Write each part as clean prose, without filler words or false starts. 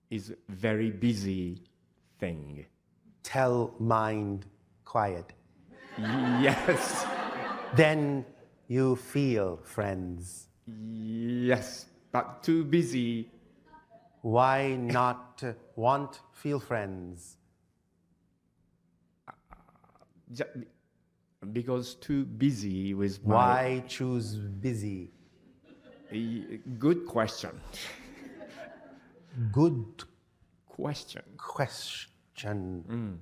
is very busy thing. Tell mind quiet. Yes. Then you feel friends. Yes, but too busy. Why not want feel friends? Because too busy with my... Why choose busy? Good question. Good Question. question.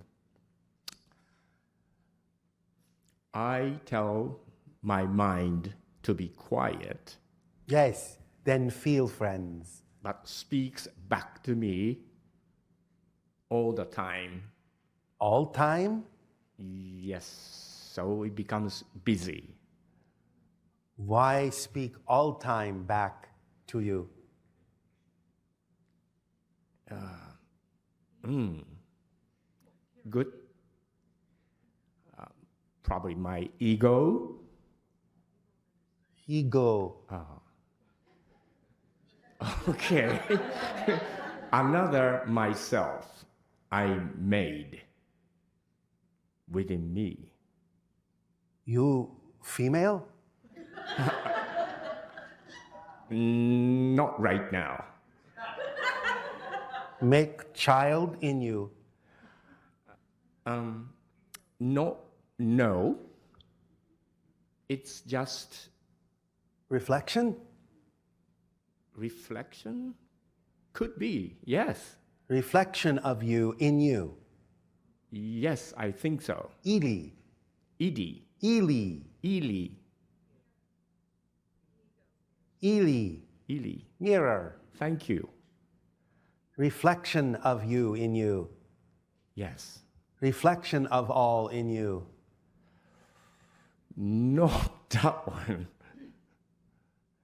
I tell my mind to be quiet, Yes, then feel friends. but speaks back to me all the time. All time? Yes, so it becomes busy. Why speak all time back to you? Good. Probably my ego. Ego. Okay. Another myself I made within me. You female? Not right now. Make child in you. No. It's just Reflection? reflection? Could be, yes. Reflection of you in you. Yes, I think so. Eli. Edie. Eli. Ely. Eli. Ely. Mirror. Thank you. Reflection of you in you. Yes. Reflection of all in you. Not that one.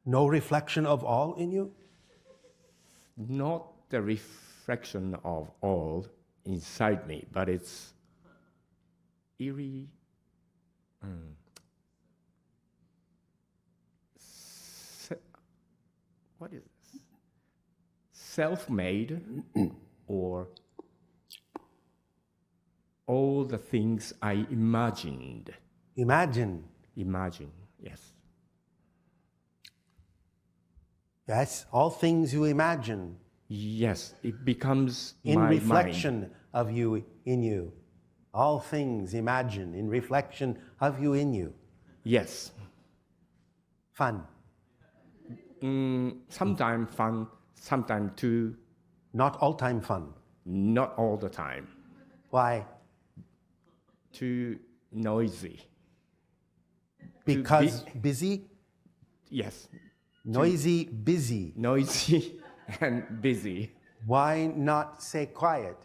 No reflection of all in you? Not the reflection of all inside me, but it's eerie. What is this? Self-made or all the things I imagined. Imagine. Imagine, yes. Yes, all things you imagine. Yes, it becomes In my reflection mind. of you in you. All things imagine in reflection of you in you. Yes. Fun. Sometimes fun, sometimes too, Not all time fun. not all the time. Why? Too noisy. Because busy? Yes, Noisy, busy. noisy and busy. Why not say quiet?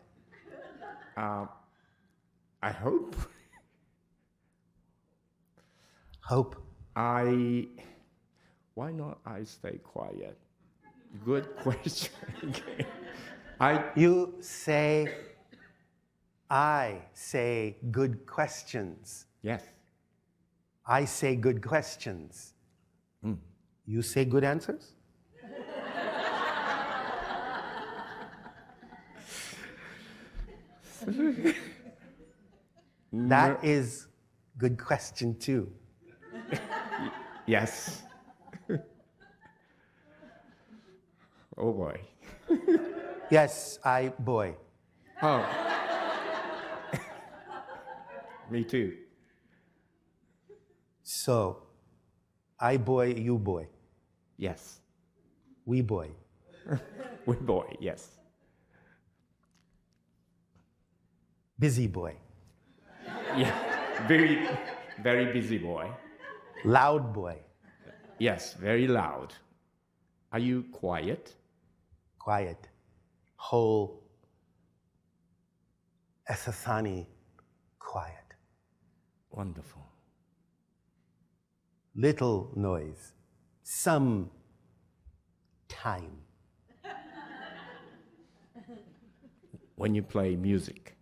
I hope. Hope. Why not I stay quiet? Good question. You say, I say good questions. Yes. I say good questions. You say good answers? That is good question too. Yes. Oh boy. Yes, boy. Oh. Me too. So, I boy, you boy. Yes. We boy. We boy, yes. Busy boy. Yeah. Very, very busy boy. Loud boy. Yes, very loud. Are you quiet? Quiet. Whole. Esasani. Quiet. Wonderful. Little noise. Some time. When you play music.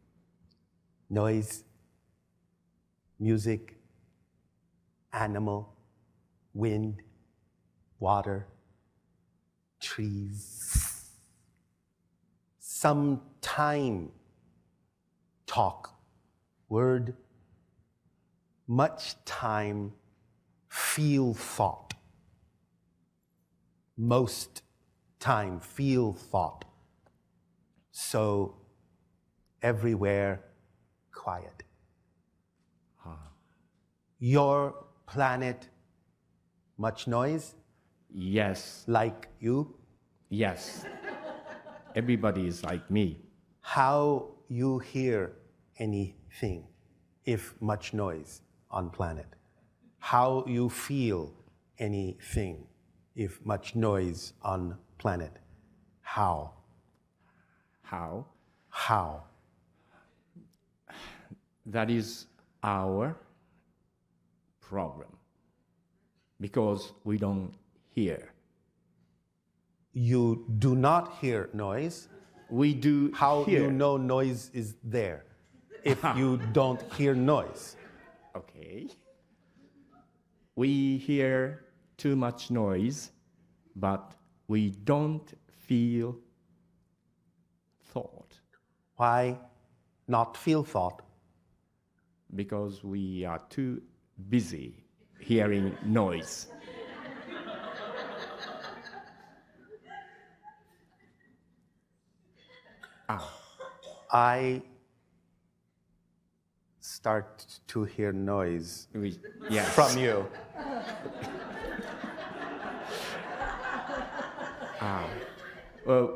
Noise. Music. Animal. Wind. Water. Trees. some time talk, word, much time feel thought, most time feel thought, so everywhere quiet. Your planet, much noise, Yes, like you. yes. Everybody is like me. How you hear anything if much noise on planet? How you feel anything if much noise on planet? How? How? How? That is our problem. Because we don't hear. You do not hear noise. We do How hear. you know noise is there if you don't hear noise? Okay. We hear too much noise, but we don't feel thought Why not feel thought? because we are too busy hearing noise. I start to hear noise Yes. from you.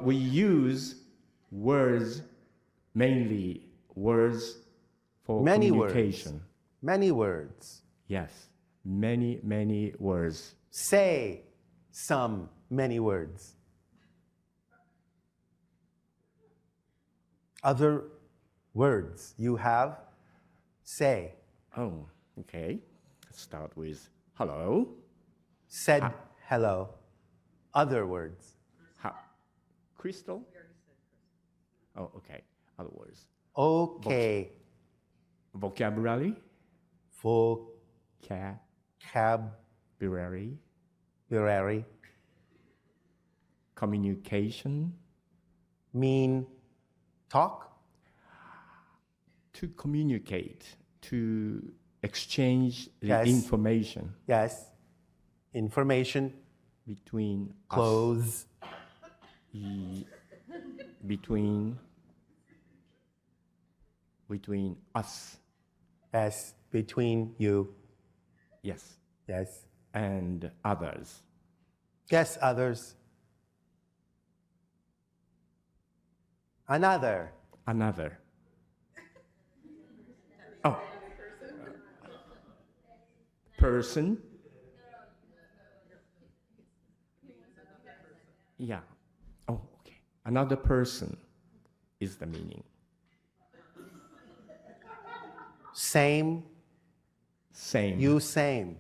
We use words, mainly words for Many communication. words. Many words. Yes, many words. Say some many words. Other words you have, say. Oh, okay. Let's start with hello. Said hello. Other words. Crystal? Oh, okay. Other words. Okay. Vocabulary. Vocabulary. Vocabulary. Communication. Mean talk. To communicate, to exchange the Yes. information Yes. Information. between Clothes. between us. Yes. Between you. Yes. Yes. And others. Yes, others. Another. Another. Oh. Person. Yeah. Oh, okay. Another person is the meaning. Same. Same. You same.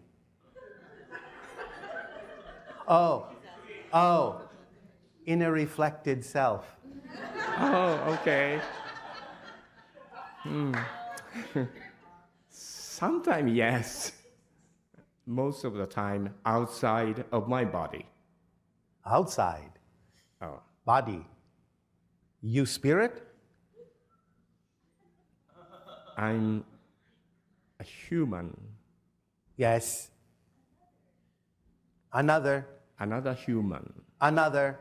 Oh. Oh. Inner reflected self. Oh, okay. Sometimes, yes. Most of the time, outside of my body. Outside. Oh. Body. You spirit? I'm a human. Yes. Another. Another human. Another.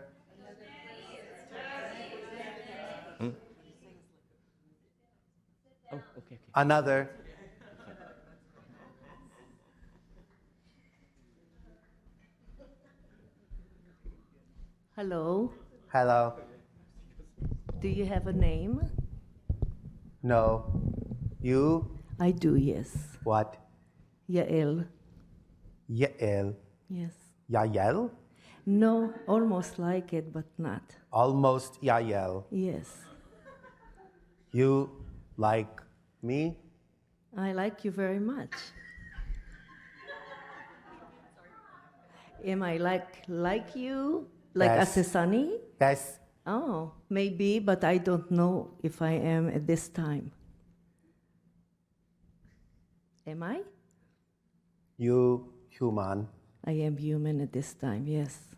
Oh, okay. Another. Hello. Hello. Do you have a name? No. You? I do, yes. What? Yael. Yael. Yes. Yael? No, almost like it, but not. Almost Yael. Yes. You like me? I like you very much. Am I like you? Like Yes. as a Sunny? Yes. Oh, maybe, but I don't know if I am at this time. Am I? You human. I am human at this time, yes.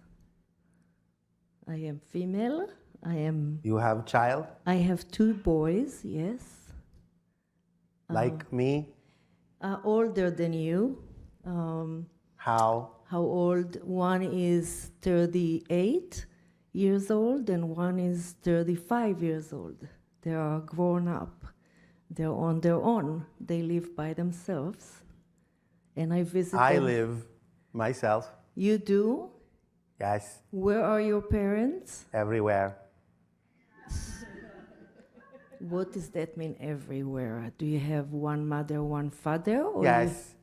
I am female You have child? I have 2 boys, yes. Like me? Older than you. How? How old? One is 38 years old and one is 35 years old. They are grown up. They're on their own. They live by themselves. And I visit I them. live myself. You do? Yes, Where are your parents? everywhere. What does that mean, everywhere? Do you have one mother, one father? Or Yes,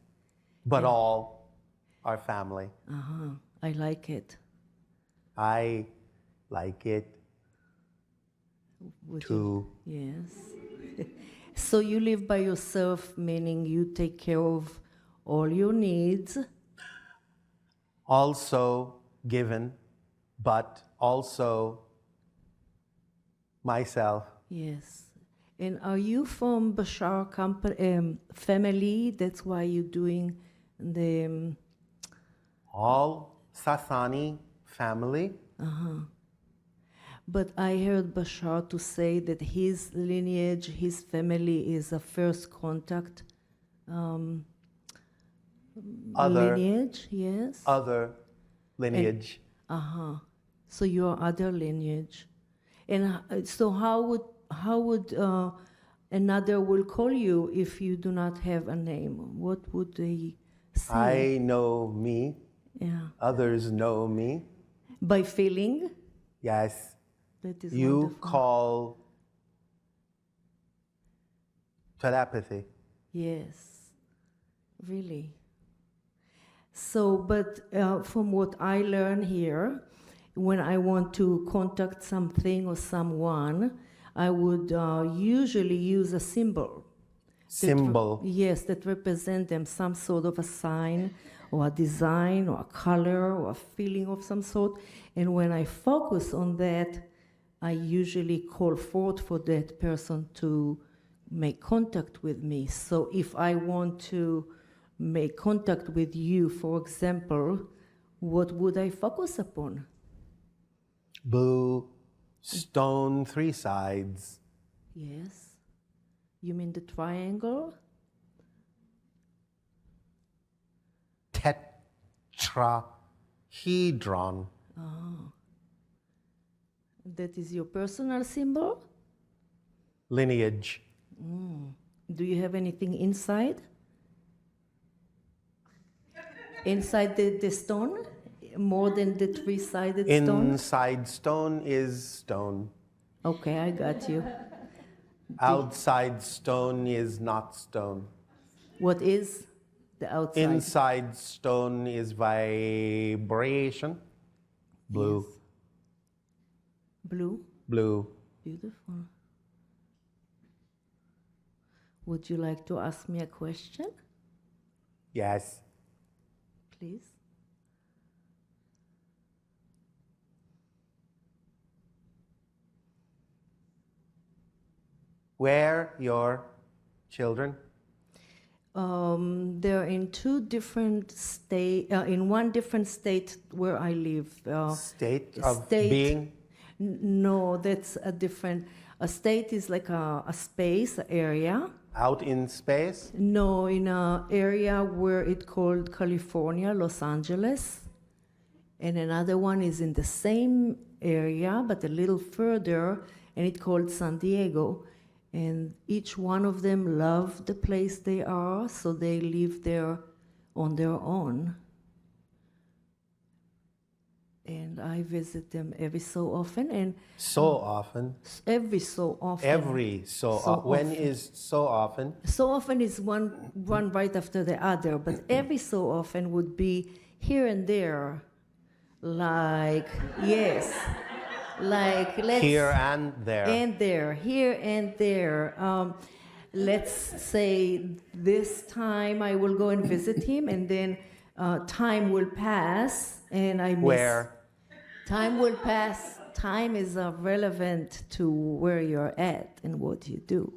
but all are family. I like it. I like it Would too. you? Yes. So you live by yourself, meaning you take care of all your needs. Also given, but also myself. Yes. And are you from Bashar family? That's why you're doing the... All Sasani family. But I heard Bashar to say that his lineage, his family is a first contact Other- lineage, yes? Other lineage. So your other lineage. And so how would another will call you if you do not have a name? What would they say? I know me. Yeah. Others know me. By feeling? Yes. That is You wonderful. call telepathy. Yes, really. So, but from what I learn here, when I want to contact something or someone, I would usually use a symbol. Symbol. Yes, that represent them, some sort of a sign or a design or a color or a feeling of some sort. And when I focus on that, I usually call forth for that person to make contact with me. So if I want to make contact with you, for example, what would I focus upon? Blue stone, 3 sides. Yes. You mean the triangle? Tetrahedron. That is your personal symbol? Lineage. Do you have anything inside? Inside the stone? More than the 3-sided stone? Inside stone is stone. Okay, I got you. Outside stone is not stone. What is the outside? Inside stone is vibration. Blue. Yes. Blue? Blue. Beautiful. Would you like to ask me a question, Yes. please? Where your children? They're in 2 different states, in one different state where I live. State of state- being? No, that's a different. A state is like a space, a area. Out in space? No, in an area where it's called California, Los Angeles. And another one is in the same area, but a little further, and it's called San Diego. And each one of them love the place they are, so they live there on their own. And I visit them every so often, and So often. every so often. Every so, So When often. is so often? So often is one right after the other, but every so often would be here and there. Like, yes. Like, let's... Here and there. And there, here and there. Let's say this time I will go and visit him, and then time will pass, and I miss... Where? Time will pass. Time is relevant to where you're at and what you do.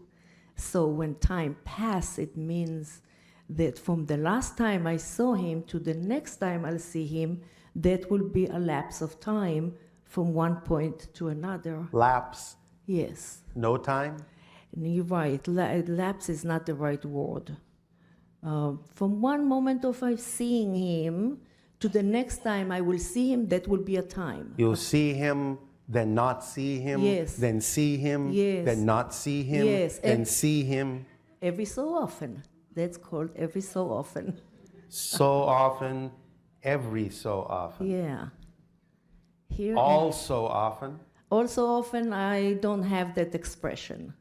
So when time passes, it means that from the last time I saw him to the next time I'll see him, that will be a lapse of time from one point to another. Lapse, Yes. no time? And you're right, lapse is not the right word. From one moment of I seeing him to the next time I will see him, that will be a time. You'll see him, then not see him, Yes. then see him, Yes. then not see him, Yes. then see him. Every so often. That's called every so often. So often, every so often. Yeah. Here All so often. also often I don't have that expression.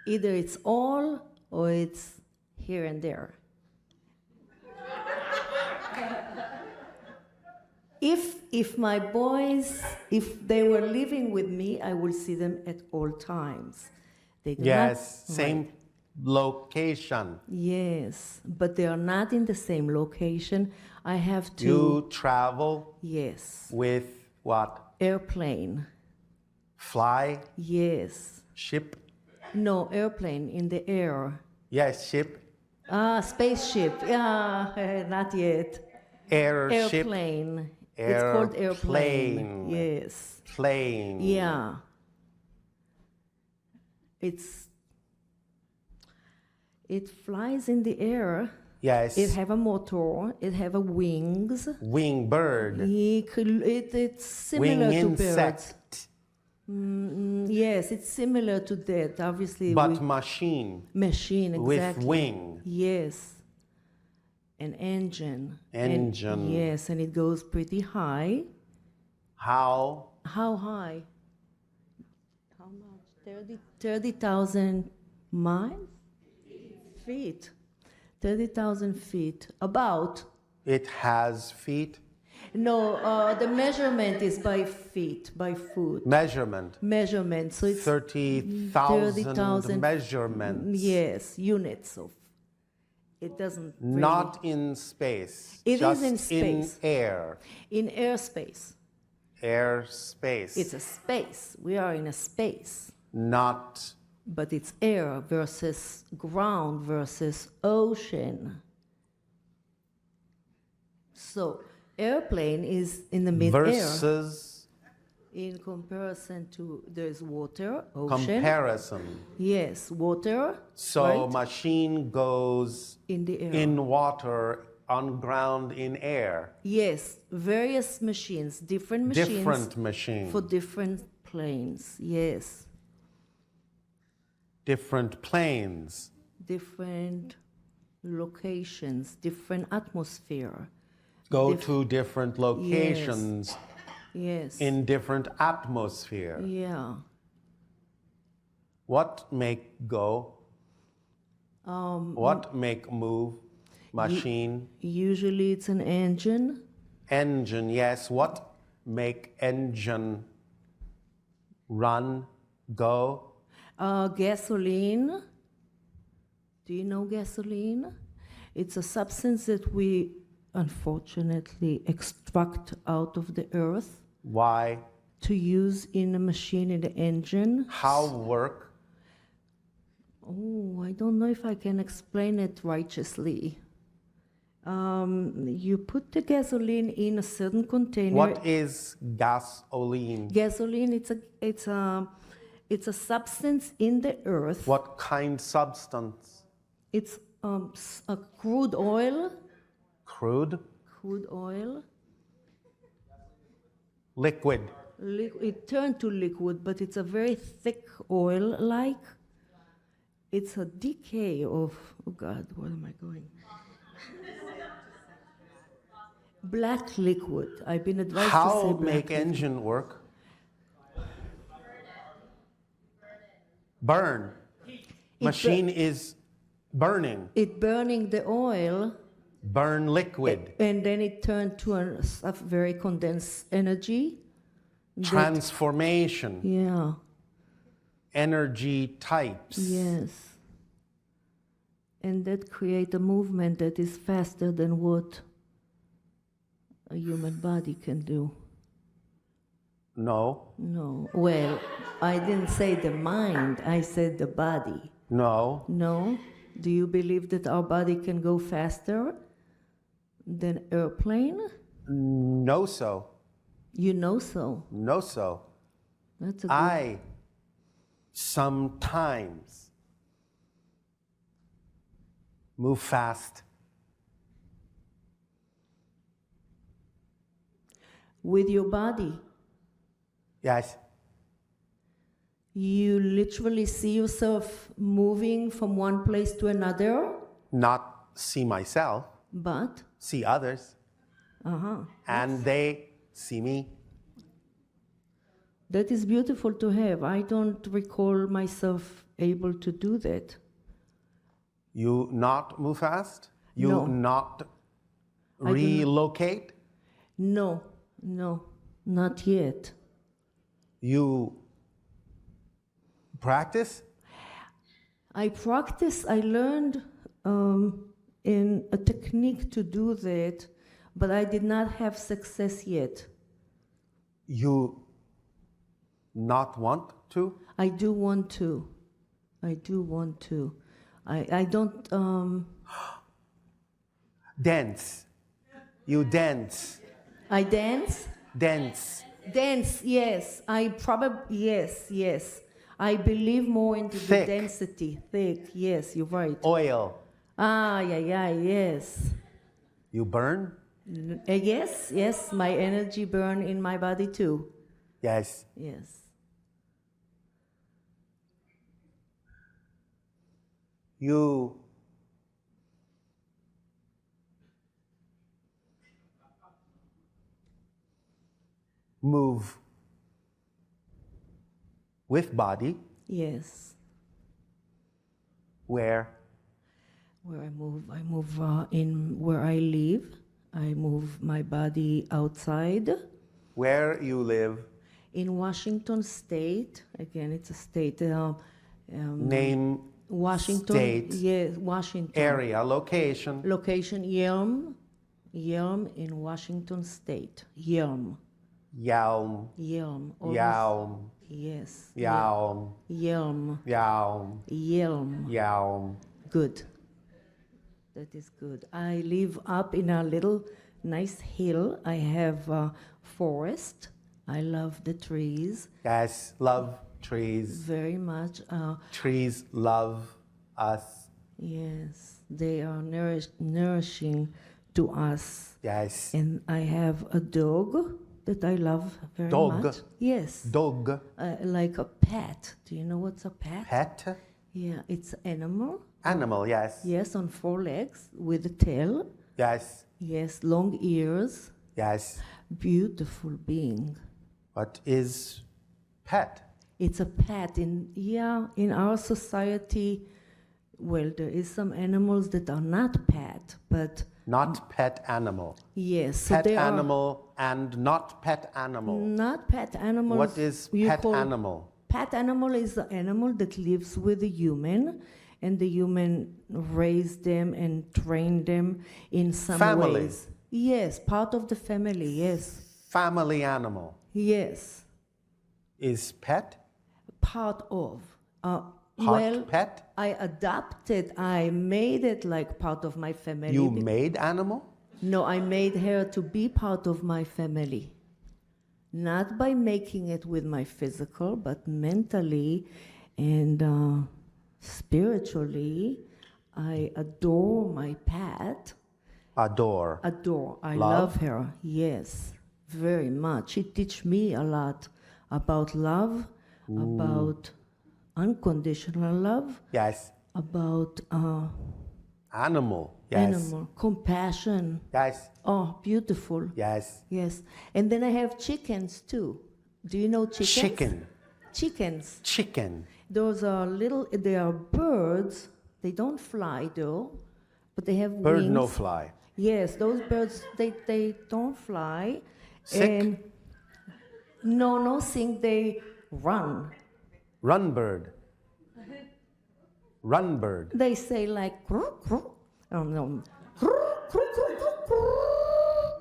Either it's all or it's here and there. If my boys, if they were living with me, I will see them at all times. They do Yes, not, same right. location. Yes, but they are not in the same location. I have to. You travel Yes. with what? Airplane. Fly? Yes. Ship? No, airplane in the air. Yes, ship. Spaceship. Yeah, not yet. Airship. Airplane. It's called airplane. Airplane. Yes. Plane. Yeah. It flies in the air. Yes. It have a motor. It have a wings. Wing bird. It's similar Wing to birds. insect. Yes, it's similar to that. Obviously, But machine. machine exactly. With wing. Yes. An engine. Engine. Yes, and it goes pretty high. How? How high? How much? 30,000 miles? Feet. 30,000 feet. About. It has feet. No, the measurement is by feet, by foot. Measurement. Measurement. So it's 30,000 measurements. Yes, units of. It doesn't. Really, Not in space. It is just in space. In air. in airspace. Airspace. It's a space. We are in a space. Not. But it's air versus ground versus ocean. So airplane is in the mid-air Versus in comparison to there's water, ocean. comparison. Yes, water. So right? machine goes In the air. in water, on ground, in air. Yes, various machines, different machines Different machine. for different planes. Yes, Different planes. different locations, different atmosphere. Go to different locations Yes. in different atmosphere. Yeah. What make go? What make move? Machine. Usually it's an engine. Engine, yes. What make engine run, go? Gasoline. Do you know gasoline? It's a substance that we unfortunately extract out of the earth Why? to use in a machine, in the engine. How work? Oh, I don't know if I can explain it righteously. You put the gasoline in a certain container. What is gasoline? Gasoline, it's a substance in the earth. What kind substance? It's a crude oil. Crude? Crude oil. Liquid. It turned to liquid, but it's a very thick oil-like. It's a decay of, oh God, where am I going? Black liquid. I've been advised to say How black make liquid. engine work? Burn. Machine is burning. It burning the oil, Burn liquid. and then it turned to a very condensed energy. Transformation. Yeah, Energy types. yes. And that create a movement that is faster than what a human body can do. No. No. Well, I didn't say the mind, I said the body. No. No? Do you believe that our body can go faster than airplane? No so. You know so. Know so. That's a good. I sometimes move fast. With your body, Yes. you literally see yourself moving from one place to another, Not see myself, but see others, and they see me. that is beautiful to have. I don't recall myself able to do that. You not move fast? You No. not I do not. relocate? No, not yet. You practice? I learned in a technique to do that, but I did not have success yet. You not want to? I do want to. I don't, Dance. You dance. I dance? Dance. Dance, yes. Yes. I believe more into Thick. the density. Thick, yes, you're right. Oil. Yes. You burn? Yes, my energy burn in my body too. Yes. Yes. You move with body Yes. where? Where I move in where I live. I move my body outside. Where you live? In Washington State, again, it's a state. Name, Washington. state, Yes, Washington. area, location. Location, Yelm in Washington State. Yelm. Yalm. almost- Yalm. Yes. Yalm. Yelm. Yalm. Good. That is good. I live up in a little nice hill. I have a forest. I love the trees Yes, love trees. very much. Trees love us. Yes, they are nourishing to us. Yes. And I have a dog that I love very Dog? much. Yes. Dog. Like a pet. Do you know what's a pet? Pet. Yeah, it's an animal. Animal, yes. Yes, on 4 legs with a tail. Yes. Yes, long ears. Yes. Beautiful being. What is pet? It's a pet. In our society, well, there is some animals that are not pet, but Not pet animal. yes. So Pet they animal and not pet are animal. not pet animals. What is you pet call- animal? Pet animal is an animal that lives with a human, and the human raised them and trained them in some Family. ways. Yes, part of the family, yes. Family animal Yes, is pet? part of. Part pet? I made it like part of my family. You made animal? No, I made her to be part of my family. Not by making it with my physical, but mentally and spiritually. I adore my pet. Adore. Adore. I Love? love her. Yes, very much. She teach me a lot about love, about unconditional love, Yes. about Animal. Yes. animal compassion. Yes. Oh, beautiful. Yes. Yes. And then I have chickens too. Do you know chickens? Chicken. Chickens. Chicken. Those are they are birds. They don't fly though, but they have Bird wings. no fly. Yes, those birds, they don't fly. Sick? And no sing, they run. Run bird. Run bird. They say like, no,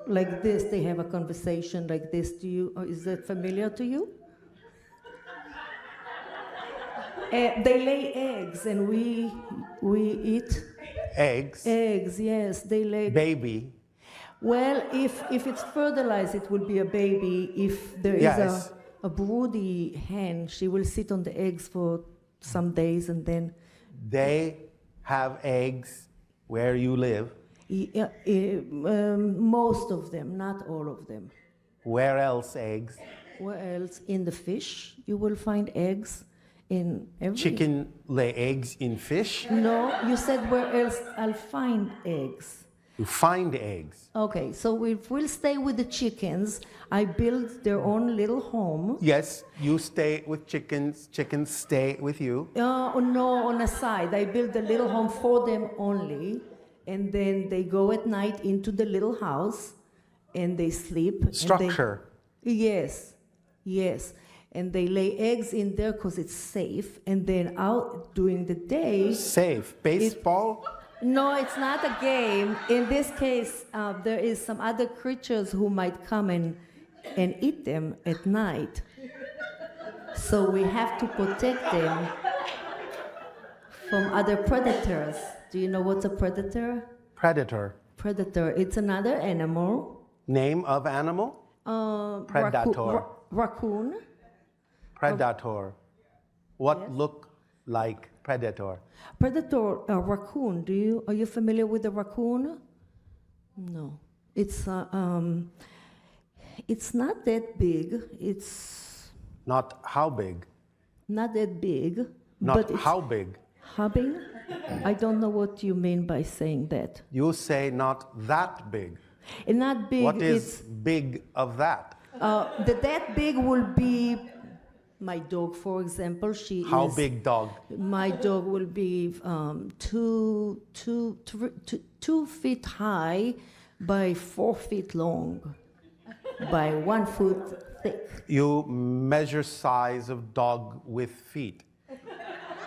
like this. They have a conversation like this. Is that familiar to you? They lay eggs, and we eat Eggs. eggs. Yes, they lay. Baby. Well, if it's fertilized, it will be a baby. If there is Yes. a broody hen, she will sit on the eggs for some days and then They have eggs where you live. most of them, not all of them. Where else eggs? Where else? In the fish, you will find eggs in every... Chicken lay eggs in fish. No, you said where else I'll find eggs. You find eggs. Okay, so we'll stay with the chickens. I build their own little home. Yes, you stay with chickens. Chickens stay with you. No, on a side. I build a little home for them only. And then they go at night into the little house and they sleep. Structure. Yes, yes. And they lay eggs in there because it's safe. And then out during the day... Safe. Baseball? No, it's not a game. In this case, there is some other creatures who might come and eat them at night. So we have to protect them from other predators. Do you know what's a predator? Predator. Predator. It's another animal. Name of animal? Predator. Raccoon. Predator. What look like predator? Predator, raccoon. Are you familiar with the raccoon? No. It's not that big. It's Not how big. not that big. Not but it's how big. how big? I don't know what you mean by saying that. You say not that big. And not big. What is big of that? That big will be my dog, for example. How big dog? My dog will be 2 feet high by 4 feet long by 1 foot thick. You measure size of dog with feet.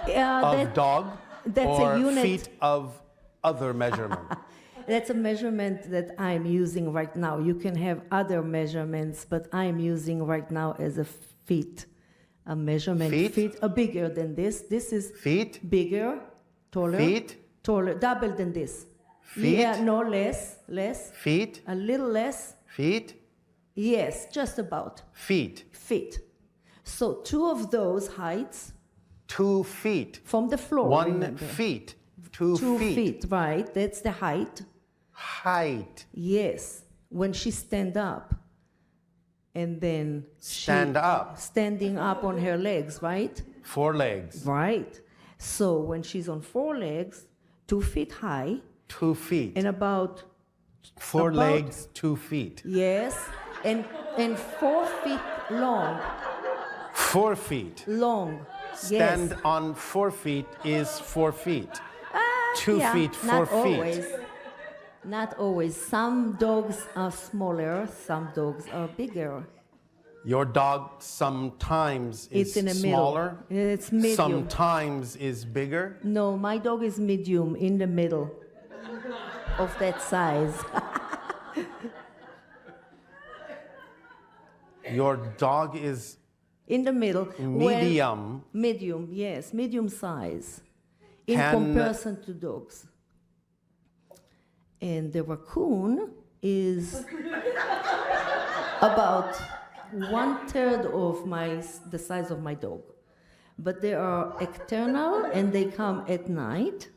That- Dog that's a or unit. feet of other measurement. That's a measurement that I'm using right now. You can have other measurements, but I'm using right now as a feet. A measurement. Feet? Are bigger than this. This is Feet? bigger, taller. Feet? Taller, double than this. Feet? Yeah, no, less. Feet? A little less. Feet? Yes, just about. Feet. Feet. So 2 of those heights 2 feet. from the floor. 1 remember. feet. 2 2 feet. feet, right? That's the height. Height. Yes, when she stand up, and then Stand up. standing up on her legs, right? 4 legs. Right. So when she's on 4 legs, 2 feet high, 2 feet. and about 4 about- legs, 2 feet. yes, and 4 feet long. 4 feet. Long. Stand Yes. on 4 feet is 4 feet. 2 Yeah, feet, 4 not feet. always. Not always. Some dogs are smaller. Some dogs are bigger. Your dog sometimes is It's in the middle. smaller. It's medium. Sometimes is bigger. No, my dog is medium, in the middle of that size. Your dog is In the middle. medium. Medium, yes, medium size in Can- comparison to dogs. And the raccoon is about 1/3 of the size of my dog. But they are nocturnal and they come at night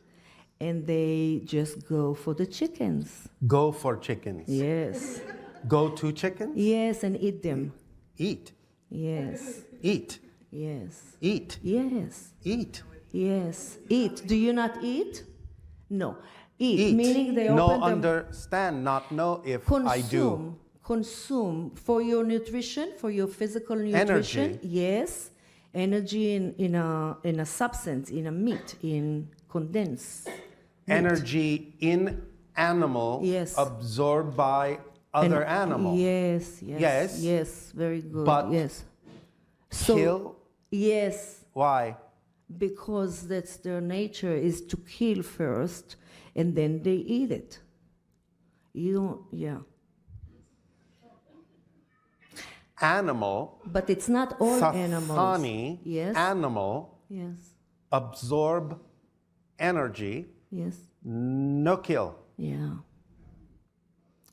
and they just go for the chickens. Go for chickens. Yes. Go to chickens. Yes, and eat them. Eat. Yes. Eat. Yes. Eat. Yes. Eat. Yes. Eat. Do you not eat? No. Eat. Eat. Meaning they No, open them. understand, not know if I do. Consume. Consume for your nutrition, for your physical nutrition. Energy. Yes. Energy in a substance, in a meat, in condensed. meat. Energy in animal Yes. absorbed by other animal. Yes. Yes. Yes. Yes. Very good. But yes. So Kill. yes. Why? Because that's their nature, is to kill first and then they eat it. You don't, yeah. Animal. But it's not all animals. Sathani. Yes. Animal Yes. absorb energy. Yes. No kill. Yeah.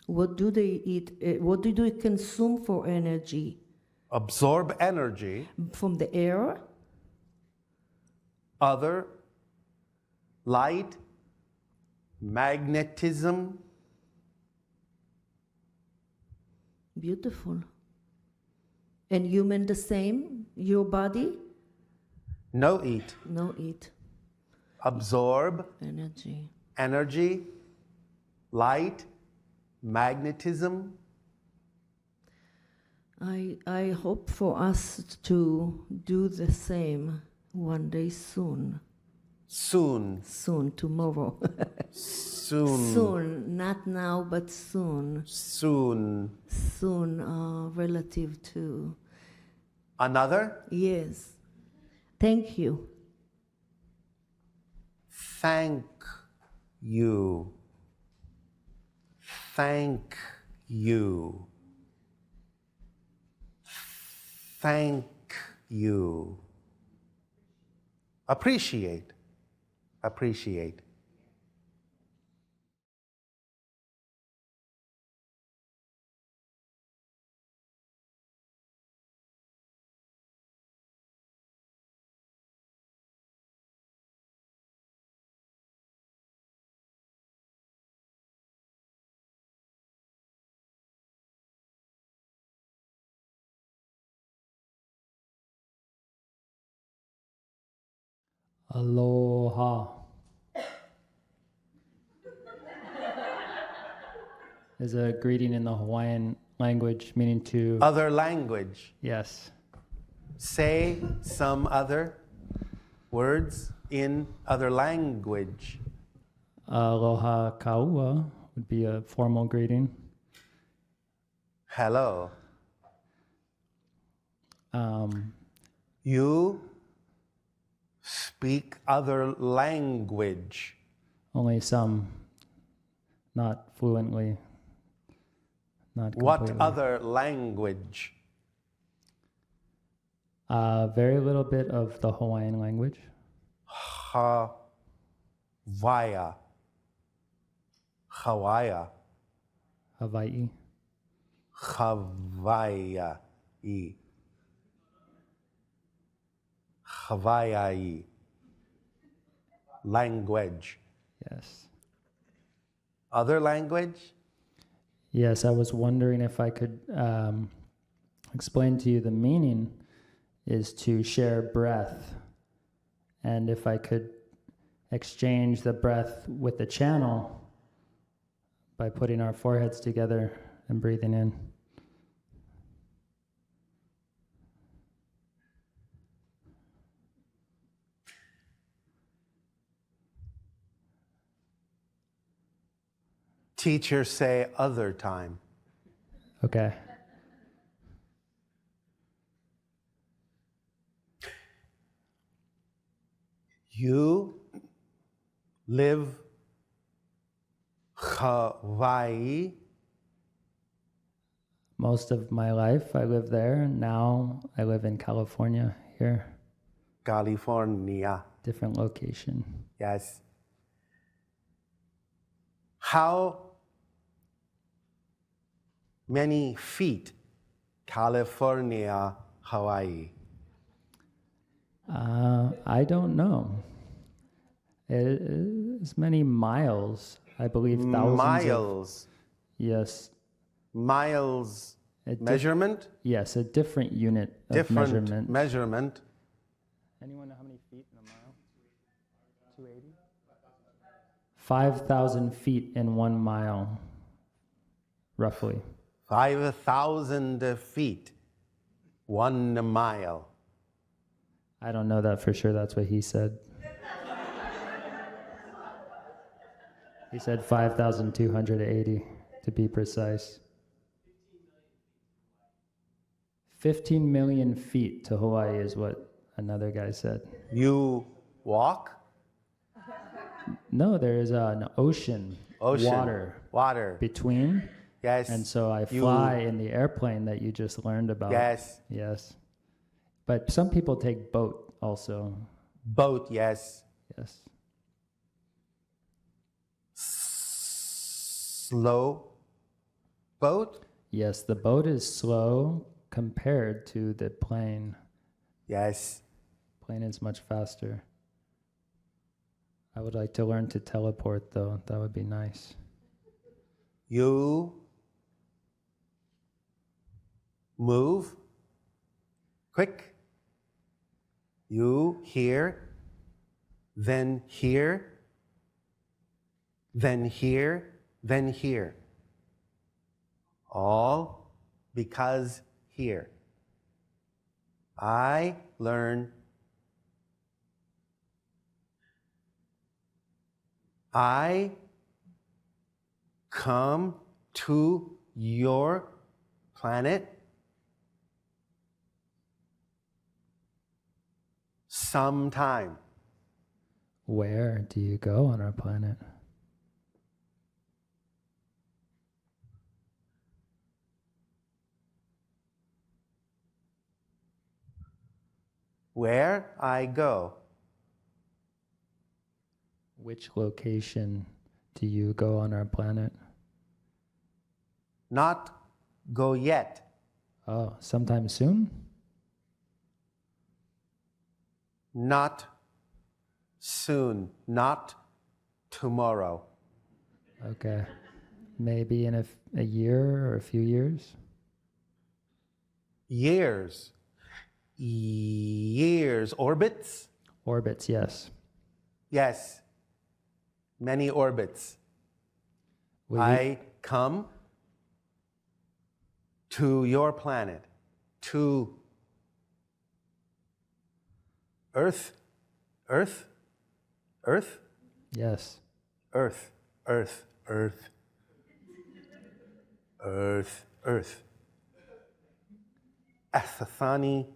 What do they eat? What do they consume for energy? Absorb energy. From the air? Other, light, magnetism. Beautiful. And human the same? Your body? No eat. No eat. Absorb Energy. energy, light, magnetism. I hope for us to do the same one day soon. Soon. Soon, tomorrow. Soon. Soon, not now, but soon. Soon. Soon, relative to. Another. Yes. Thank you. Thank you. Thank you. Thank you. Appreciate. Appreciate. Aloha is a greeting in the Hawaiian language meaning to, Other language. yes, Say some other words in other language. aloha kaua would be a formal greeting. Hello. Um, You speak other language. only some, not fluently, not completely. What other language? Very little bit of the Hawaiian language. Hawaii. Hawaii. Hawaii. Hawaii. Hawaii. Language. Yes. Other language? Yes, I was wondering if I could explain to you the meaning is to share breath. And if I could exchange the breath with the channel by putting our foreheads together and breathing in. Teacher say other time. Okay. You live Hawaii. Most of my life I lived there. Now I live in California here. California. Different location. Yes. How many feet? California, Hawaii. I don't know. It is many miles. I believe thousands. Miles. Yes. Miles A diff- measurement? Yes, a different unit of Different measurement. measurement. Anyone know how many feet in a mile? 280? 5,000 feet in 1 mile, roughly. 5,000 feet. 1 mile. I don't know that for sure. That's what he said. He said 5,280 to be precise. 15 million feet to Hawaii is what another guy said. You walk? No, there is an ocean, Ocean. Water. between. Yes. And so I You- fly in the airplane that you just learned about. Yes. Yes. But some people take boat also. Boat, yes. Yes. Slow Boat? Yes, the boat is slow compared to the plane. Yes. Plane is much faster. I would like to learn to teleport, though. That would be nice. You move quick. You here, then here, then here, then here. All because here. I learn. I come to your planet sometime. Where do you go on our planet? Where I go. Which location do you go on our planet? Not go yet. Oh, sometime soon? Not soon. Not tomorrow. Okay. Maybe in a year or a few years? Years. Years. Orbits? Orbits, yes. Yes. Many orbits. Will you- I come to your planet, to Earth, Earth, Earth, Yes. Earth, Earth, Earth, Earth, Earth. Asathani,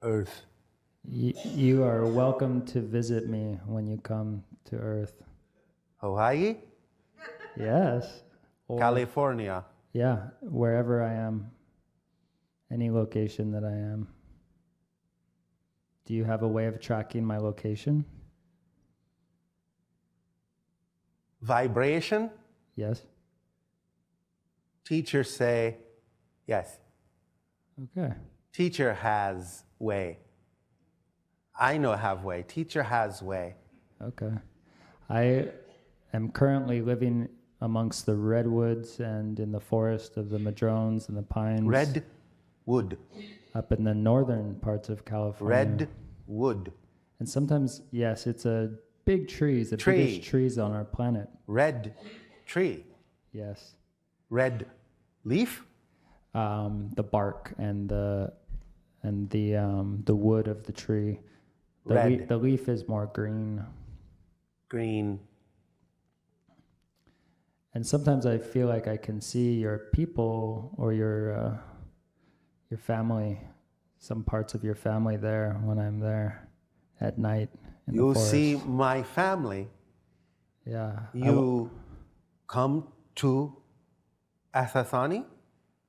Earth. You are welcome to visit me when you come to Earth. Hawaii, Yes. Or, California. yeah, wherever I am. Any location that I am. Do you have a way of tracking my location? Vibration, Yes. teachers say yes. Okay. Teacher has way. I know have way. Teacher has way. Okay. I am currently living amongst the redwoods and in the forest of the madrones and the pines. Red wood. Up in the northern parts of California. Red wood. And sometimes, yes, it's a big tree, the Tree. biggest trees on our planet. Red tree. Yes. Red leaf. The bark and the wood of the tree. Red. The leaf is more green. Green. And sometimes I feel like I can see your people or your family, some parts of your family there when I'm there at night in You the forest. see my family. Yeah. You come to Asathani?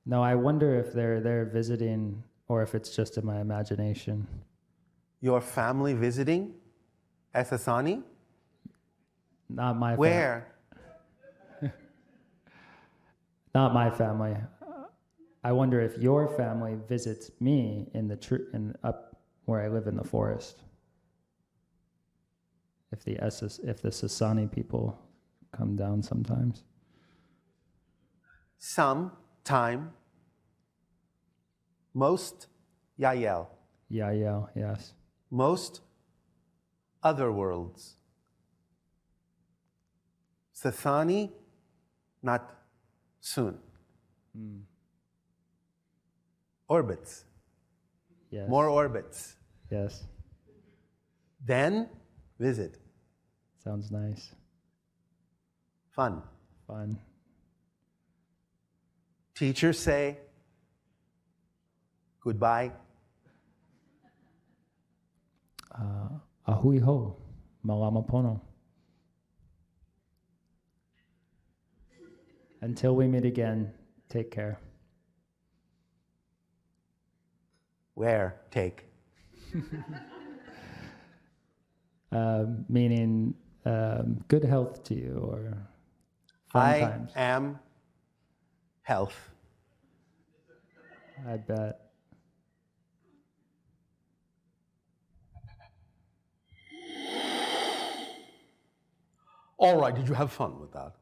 No, I wonder if they're there visiting or if it's just in my imagination. Your family visiting Asathani? Not my Where? Not my family. I wonder if your family visits me in up where I live in the forest. If the Sasani people come down sometimes. Sometime. Most Yael. Yeah, yes. Most other worlds. Sathani, not soon. Orbits. Yes. More orbits. Yes. Then visit. Sounds nice. Fun. Fun. Teachers say goodbye. Ahui ho. Malama pono. Until we meet again, take care. Where? Take. Meaning good health to you or fun I times. am Health. I bet. All right, did you have fun with that?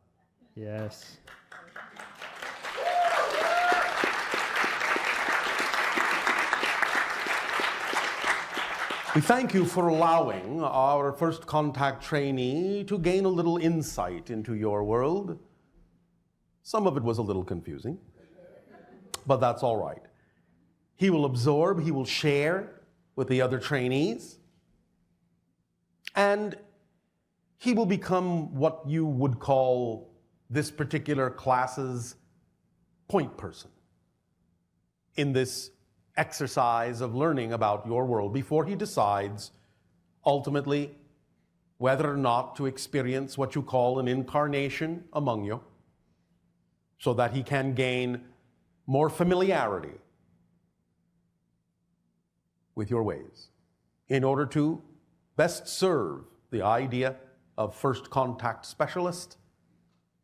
Yes. We thank you for allowing our first contact trainee to gain a little insight into your world. Some of it was a little confusing, but that's all right. He will absorb, he will share with the other trainees, and he will become what you would call this particular class's point person in this exercise of learning about your world before he decides ultimately whether or not to experience what you call an incarnation among you, so that he can gain more familiarity with your ways in order to best serve the idea of first contact specialist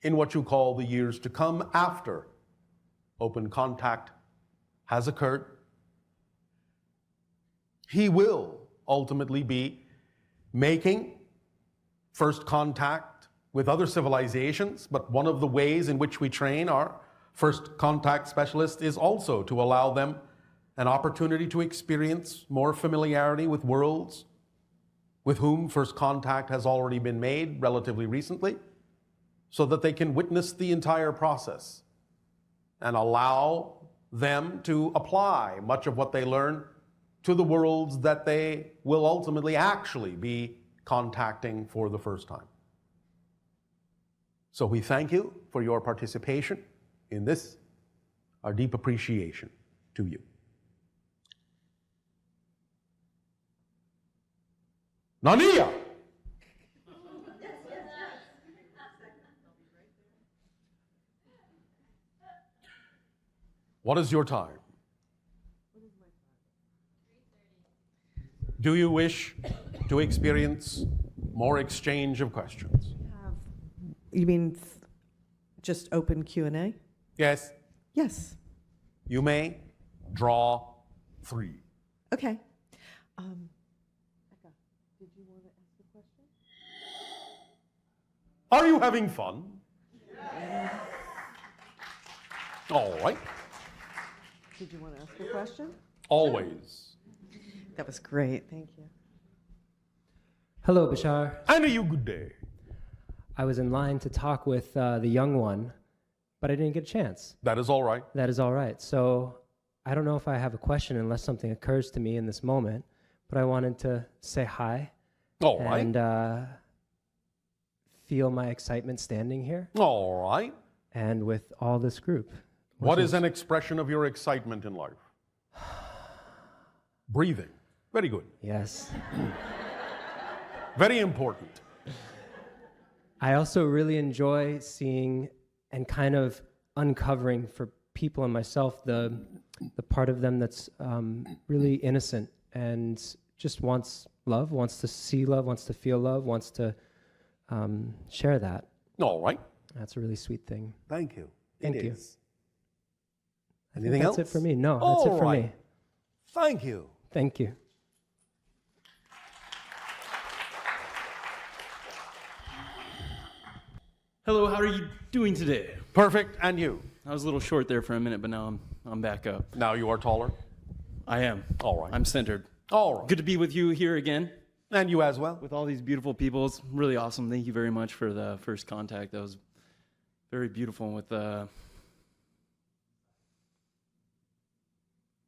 in what you call the years to come after open contact has occurred. He will ultimately be making first contact with other civilizations, but one of the ways in which we train our first contact specialists is also to allow them an opportunity to experience more familiarity with worlds with whom first contact has already been made relatively recently, so that they can witness the entire process and allow them to apply much of what they learn to the worlds that they will ultimately actually be contacting for the first time. So we thank you for your participation in this, our deep appreciation to you. Nania! What is your time? Do you wish to experience more exchange of questions? You mean just open Q&A? Yes, Yes. you may draw 3. Okay. Becca, did you want to ask a question? Are you having fun? All right, Did you want to ask a question? always. That was great. Thank you. Hello, Bashar. And a you good day. I was in line to talk with the young one, but I didn't get a chance. That is all right. That is all right. So I don't know if I have a question unless something occurs to me in this moment, but I wanted to say hi All right. and feel my excitement standing here All right. and with all this group. What is an expression of your excitement in life? Breathing. Very good. Yes. Very important. I also really enjoy seeing and kind of uncovering for people and myself the part of them that's really innocent and just wants love, wants to see love, wants to feel love, wants to share that. All right. That's a really sweet thing. Thank you. Thank It you. is. I think Anything that's else? it for me. No, All that's it for right. me. Thank you. Thank you. Hello, how are you doing today? Perfect. And you? I was a little short there for a minute, but now I'm back up. Now you are taller. I am. All right. I'm centered. All right. Good to be with you here again And you as well. with all these beautiful people. It's really awesome. Thank you very much for the first contact. That was very beautiful with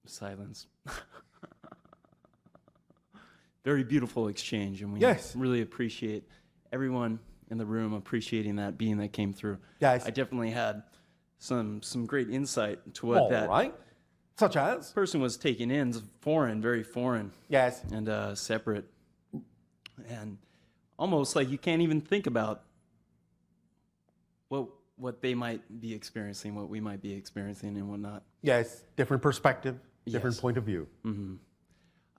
silence. Very beautiful exchange, and we Yes. really appreciate everyone in the room appreciating that being that came through. Yes. I definitely had some great insight to what All that right. Such as? person was taking in. Foreign, very foreign, Yes. and separate, and almost like you can't even think about what they might be experiencing, what we might be experiencing, and whatnot. Yes. Different perspective, different Yes. point of view.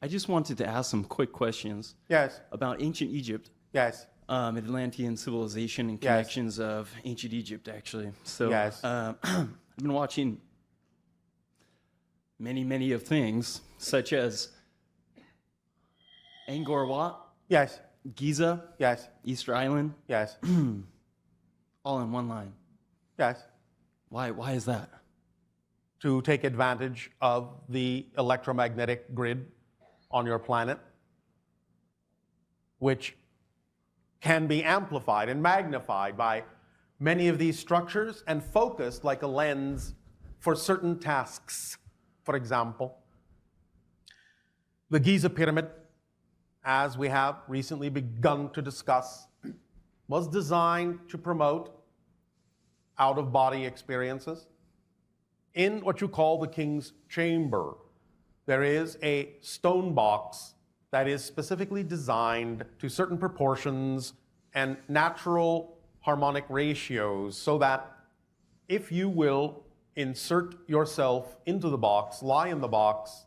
I just wanted to ask some quick questions Yes. about ancient Egypt, Yes. Atlantean civilization, and Yes. connections of ancient Egypt, actually. So, Yes. I've been watching many of things, such as Angkor Wat, Yes, Giza, yes, Easter Island, yes, all in one line. yes. Why is that? To take advantage of the electromagnetic grid on your planet, which can be amplified and magnified by many of these structures and focused like a lens for certain tasks. For example, the Giza Pyramid, as we have recently begun to discuss, was designed to promote out-of-body experiences. In what you call the King's Chamber, there is a stone box that is specifically designed to certain proportions and natural harmonic ratios so that if you will insert yourself into the box, lie in the box,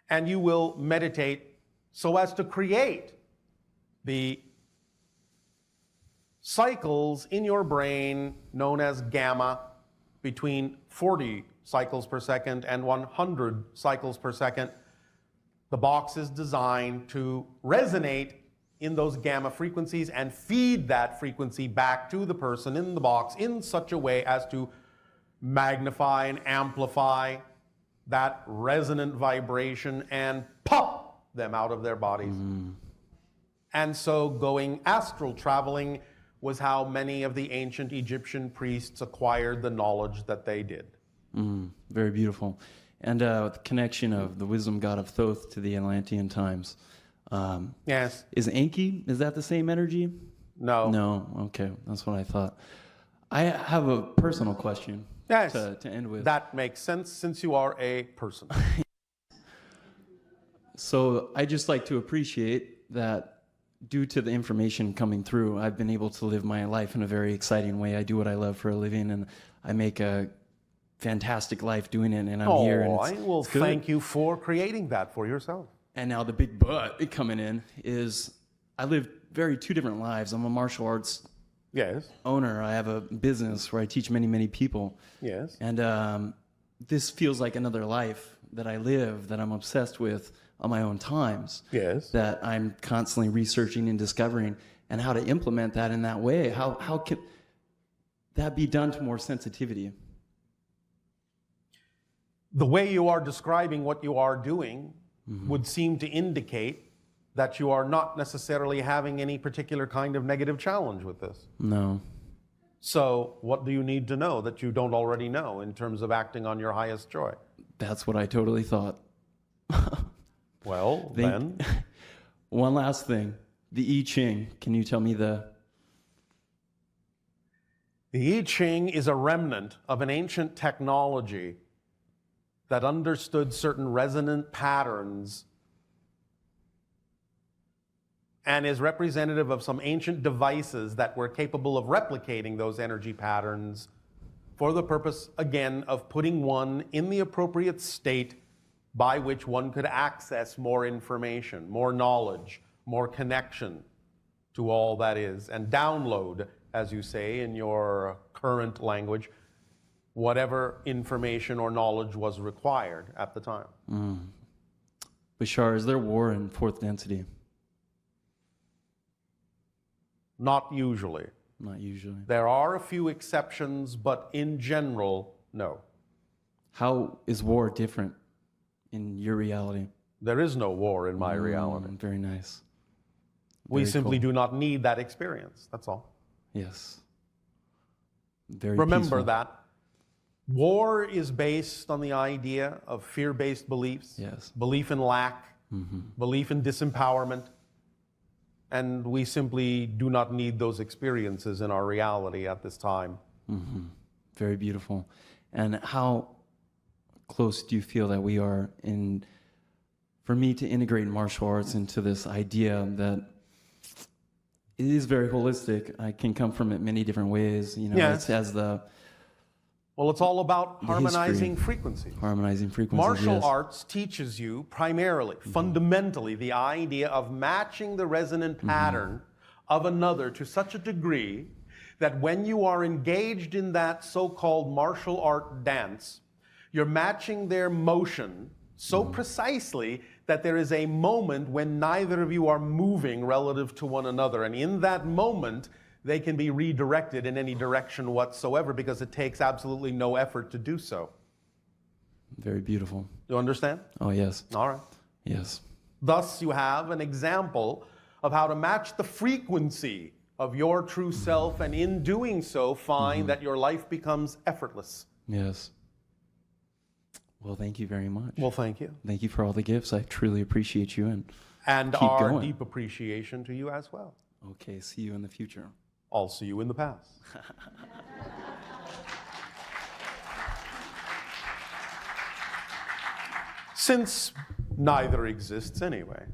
and you will meditate so as to create the cycles in your brain known as gamma between 40 cycles per second and 100 cycles per second. The box is designed to resonate in those gamma frequencies and feed that frequency back to the person in the box in such a way as to magnify and amplify that resonant vibration and pop them out of their bodies. And so going astral traveling was how many of the ancient Egyptian priests acquired the knowledge that they did. Very beautiful. And the connection of the wisdom god of Thoth to the Atlantean times. Yes. Is Enki, is that the same energy? No. No, okay, that's what I thought. I have a personal question Yes. to end with. That makes sense since you are a person. So I just like to appreciate that due to the information coming through, I've been able to live my life in a very exciting way. I do what I love for a living, and I make a fantastic life doing it, and I'm here. And I will it's good. thank you for creating that for yourself. And now the big but coming in is I live two different lives. I'm a martial arts Yes. owner. I have a business where I teach many people. Yes. And this feels like another life that I live, that I'm obsessed with on my own times. Yes. That I'm constantly researching and discovering, and how to implement that in that way. How can that be done to more sensitivity? The way you are describing what you are doing would seem to indicate that you are not necessarily having any particular kind of negative challenge with this. No. So what do you need to know that you don't already know in terms of acting on your highest joy? That's what I totally thought. Well, then. One last thing. The I Ching. Can you tell me The I Ching is a remnant of an ancient technology that understood certain resonant patterns and is representative of some ancient devices that were capable of replicating those energy patterns for the purpose, again, of putting one in the appropriate state by which one could access more information, more knowledge, more connection to all that is, and download, as you say in your current language, whatever information or knowledge was required at the time. Bashar, is there war in fourth density? Not usually. Not usually. There are a few exceptions, but in general, no. How is war different in your reality? There is no war in my reality. Very nice. We Very simply cool. do not need that experience. That's all. Yes. Very Remember peaceful. that war is based on the idea of fear-based beliefs, Yes. belief in lack, belief in disempowerment, and we simply do not need those experiences in our reality at this time. Very beautiful. And how close do you feel that we are for me to integrate martial arts into this idea that it is very holistic? I can come from it many different ways. You know, Yes. it has the Well, it's all about The harmonizing history. frequencies. harmonizing frequencies. Martial yes. arts teaches you primarily, fundamentally, the idea of matching the resonant pattern of another to such a degree that when you are engaged in that so-called martial art dance, you're matching their motion so precisely that there is a moment when neither of you are moving relative to one another. And in that moment, they can be redirected in any direction whatsoever because it takes absolutely no effort to do so. Very beautiful. You understand? Oh, yes. All right. Yes. Thus, you have an example of how to match the frequency of your true self, and in doing so, find that your life becomes effortless. Yes. Well, thank you very much. Well, thank you. Thank you for all the gifts. I truly appreciate you. And Keep our going. deep appreciation to you as well. Okay, see you in the future. I'll see you in the past. Since neither exists anyway,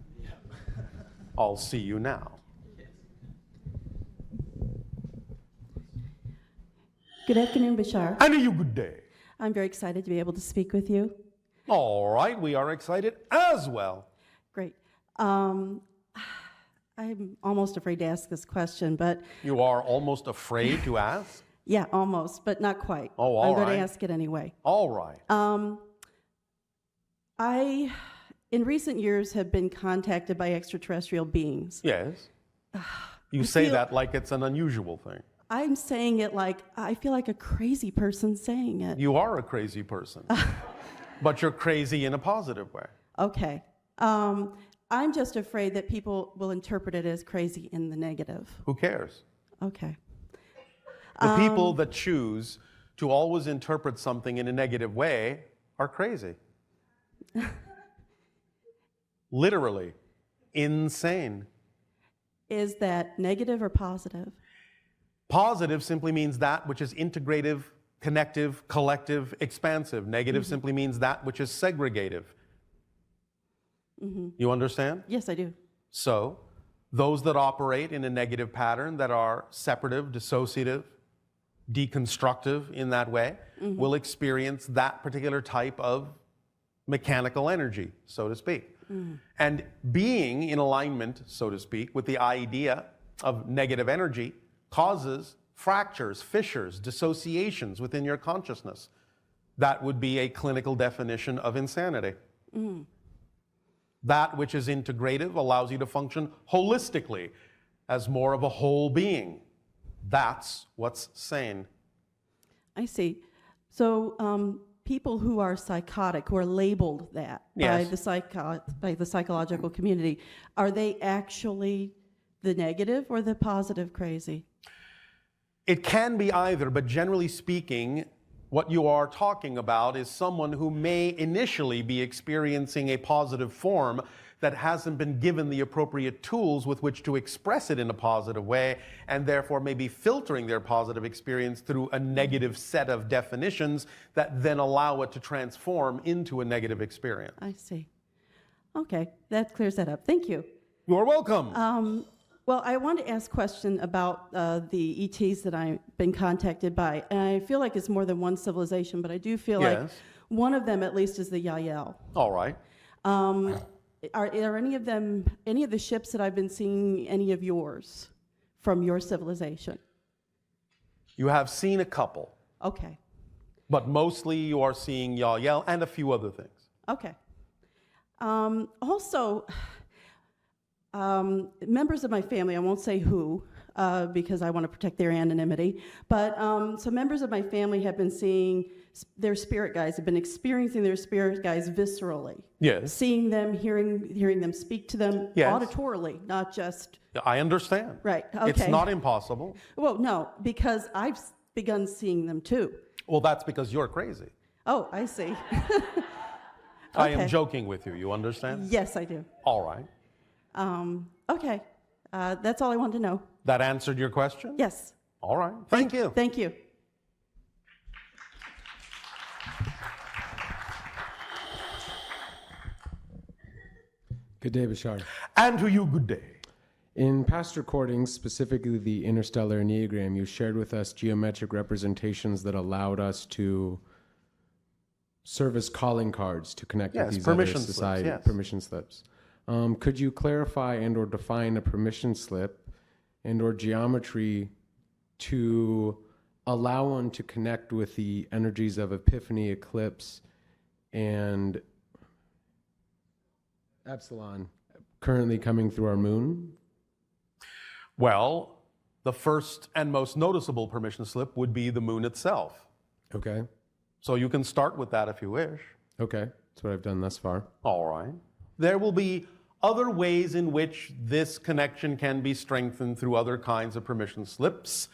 I'll see you now. Good afternoon, Bashar. And you good day. I'm very excited to be able to speak with you. All right, we are excited as well. Great. I'm almost afraid to ask this question, but You are almost afraid to ask? yeah, almost, but not quite. Oh, all I'm going right. to ask it anyway. All right. I, in recent years, have been contacted by extraterrestrial beings. Yes. You say feel- that like it's an unusual thing. I'm saying it like I feel like a crazy person saying it. You are a crazy person, but you're crazy in a positive way. Okay. I'm just afraid that people will interpret it as crazy in the negative. Who cares? Okay. The people that choose to always interpret something in a negative way are crazy. Literally, insane. Is that negative or positive? Positive simply means that which is integrative, connective, collective, expansive. Negative simply means that which is segregative. You understand? Yes, I do. So, those that operate in a negative pattern, that are separative, dissociative, deconstructive in that way, will experience that particular type of mechanical energy, so to speak. And being in alignment, so to speak, with the idea of negative energy causes fractures, fissures, dissociations within your consciousness. That would be a clinical definition of insanity. That which is integrative allows you to function holistically as more of a whole being. That's what's sane. I see. So people who are psychotic, who are labeled that Yes. by the psychological community, are they actually the negative or the positive crazy? It can be either, but generally speaking, what you are talking about is someone who may initially be experiencing a positive form that hasn't been given the appropriate tools with which to express it in a positive way, and therefore may be filtering their positive experience through a negative set of definitions that then allow it to transform into a negative experience. I see. Okay, that clears that up. Thank you. You're welcome. Well, I want to ask a question about the ETs that I've been contacted by. And I feel like it's more than one civilization, but I do feel like Yes. one of them at least is the Yael. All right. Are any of them, any of the ships that I've been seeing, any of yours from your civilization? You have seen a couple, Okay, but mostly you are seeing Yael and a few other things. okay. Also, members of my family, I won't say who, because I want to protect their anonymity, but so members of my family have been seeing their spirit guides, have been experiencing their spirit guides viscerally. Yes. Seeing them, hearing them speak to them Yes. auditorily, not just, I understand. right, It's okay. not impossible. Well, no, because I've begun seeing them too. Well, that's because you're crazy. Oh, I see. I am Okay. joking with you. You understand? Yes, I do. All right. Okay, that's all I wanted to know. That answered your question? Yes. All right. Thank you. Thank you. Good day, Bashar. And to you, good day. In past recordings, specifically the interstellar enneagram, you shared with us geometric representations that allowed us to serve as calling cards to connect Yes, with these permission other slips, society yes. permission slips. Could you clarify and or define a permission slip and or geometry to allow one to connect with the energies of epiphany, eclipse, and epsilon currently coming through our moon? Well, the first and most noticeable permission slip would be the moon itself. Okay. So you can start with that if you wish. Okay. That's what I've done thus far. All right. There will be other ways in which this connection can be strengthened through other kinds of permission slips,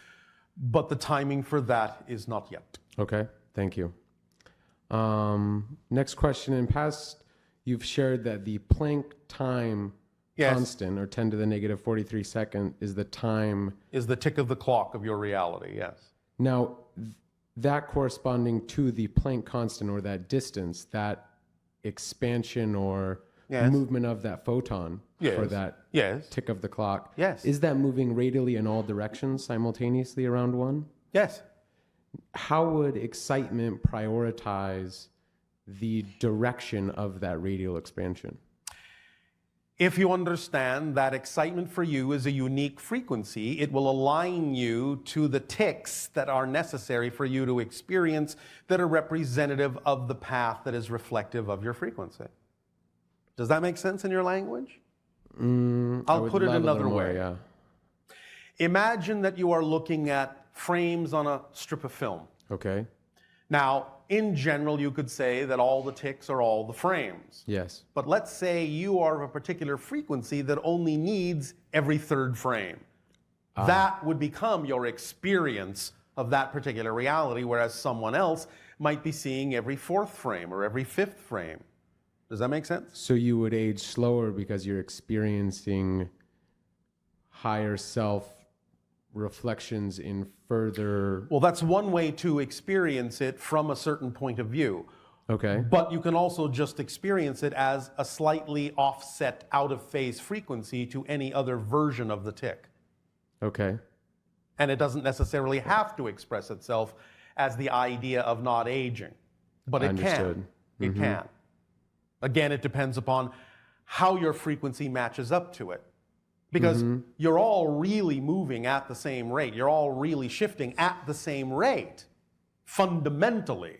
but the timing for that is not yet. Okay. Thank you. Next question. In past, you've shared that the Planck time Yes. constant, or 10 to the negative 43 second, is the time. Is the tick of the clock of your reality, yes. Now, that corresponding to the Planck constant, or that distance, that expansion or Yes. movement of that photon for Yes. that Yes. tick of the clock, Yes. is that moving radially in all directions simultaneously around one? Yes. How would excitement prioritize the direction of that radial expansion? If you understand that excitement for you is a unique frequency, it will align you to the ticks that are necessary for you to experience that are representative of the path that is reflective of your frequency. Does that make sense in your language? I I'll would put it love a another little more, way. yeah. Imagine that you are looking at frames on a strip of film. Okay. Now, in general, you could say that all the ticks are all the frames. Yes. But let's say you are of a particular frequency that only needs every third frame. That would become your experience of that particular reality, whereas someone else might be seeing every fourth frame or every fifth frame. Does that make sense? So you would age slower because you're experiencing higher self reflections in further. Well, that's one way to experience it from a certain point of view. Okay. But you can also just experience it as a slightly offset, out of phase frequency to any other version of the tick. Okay. And it doesn't necessarily have to express itself as the idea of not aging. But it Understood. can. It can. Again, it depends upon how your frequency matches up to it. Because you're all really moving at the same rate. You're all really shifting at the same rate, fundamentally.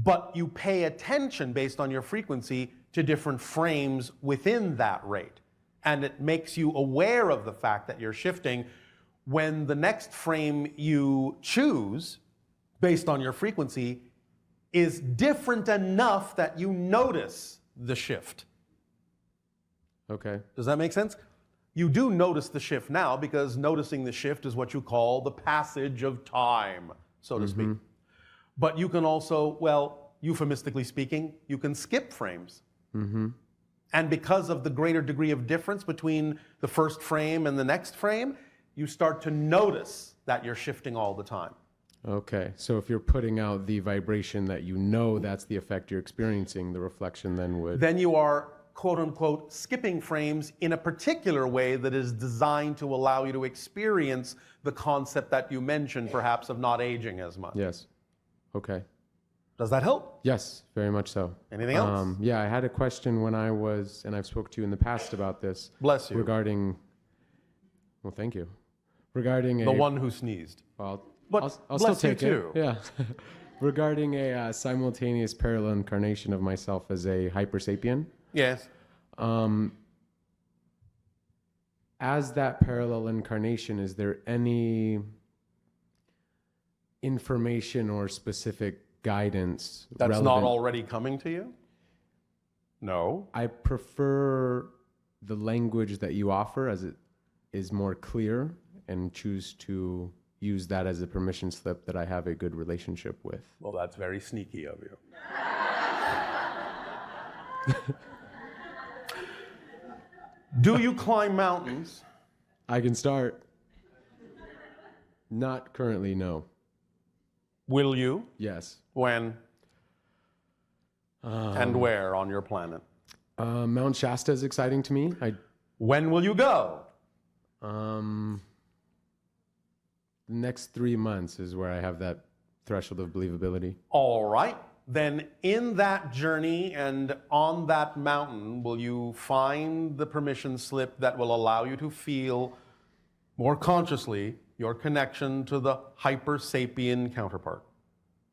But you pay attention based on your frequency to different frames within that rate. And it makes you aware of the fact that you're shifting when the next frame you choose, based on your frequency, is different enough that you notice the shift. Okay. Does that make sense? You do notice the shift now because noticing the shift is what you call the passage of time, so to speak. But you can also, well, euphemistically speaking, you can skip frames. And because of the greater degree of difference between the first frame and the next frame, you start to notice that you're shifting all the time. Okay. So if you're putting out the vibration that you know that's the effect you're experiencing, the reflection then would. Then you are, quote unquote, skipping frames in a particular way that is designed to allow you to experience the concept that you mentioned, perhaps, of not aging as much. Yes. Okay. Does that help? Yes, very much so. Anything else? Yeah, I had a question when I was, and I've spoke to you in the past about this. Bless you. Regarding, well, thank you. Regarding The one who sneezed. Well, But I'll still bless you take it. too. Yeah. Regarding a simultaneous parallel incarnation of myself as a hypersapien. Yes. As that parallel incarnation, is there any information or specific guidance That's relevant? not already coming to you? No. I prefer the language that you offer as it is more clear, and choose to use that as a permission slip that I have a good relationship with. Well, that's very sneaky of you. Do you climb mountains? I can start. Not currently, no. Will you? Yes. When? And where on your planet? Mount Shasta is exciting to me. When will you go? The next 3 months is where I have that threshold of believability. All right. Then in that journey and on that mountain, will you find the permission slip that will allow you to feel more consciously your connection to the hyper sapien counterpart.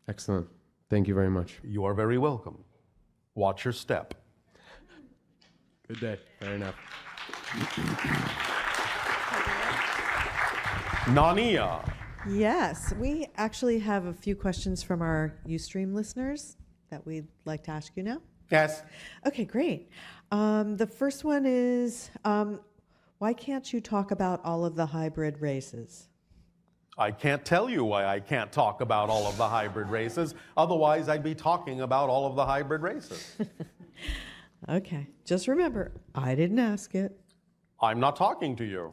Excellent. Thank you very much. You are very welcome. Watch your step. Good day. Fair enough. Nania. Yes, we actually have a few questions from our Ustream listeners that we'd like to ask you now. Yes. Okay, great. The first one is, why can't you talk about all of the hybrid races? I can't tell you why I can't talk about all of the hybrid races. Otherwise, I'd be talking about all of the hybrid races. Okay, just remember, I didn't ask it. I'm not talking to you.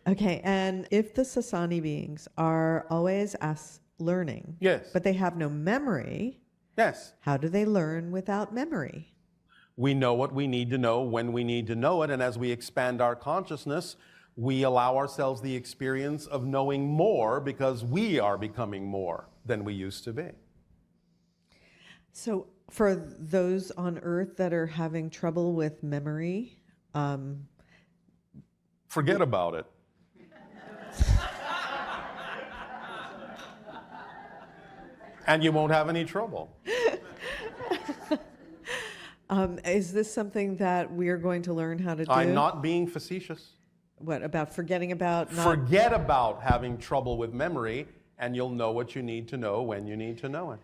Okay, and if the Sasani beings are always learning, Yes. but they have no memory, Yes. how do they learn without memory? We know what we need to know when we need to know it, and as we expand our consciousness, we allow ourselves the experience of knowing more because we are becoming more than we used to be. So for those on Earth that are having trouble with memory, Forget about it. And you won't have any trouble. is this something that we're going to learn how to do? I'm not being facetious. What, about forgetting about not... Forget about having trouble with memory, and you'll know what you need to know when you need to know it.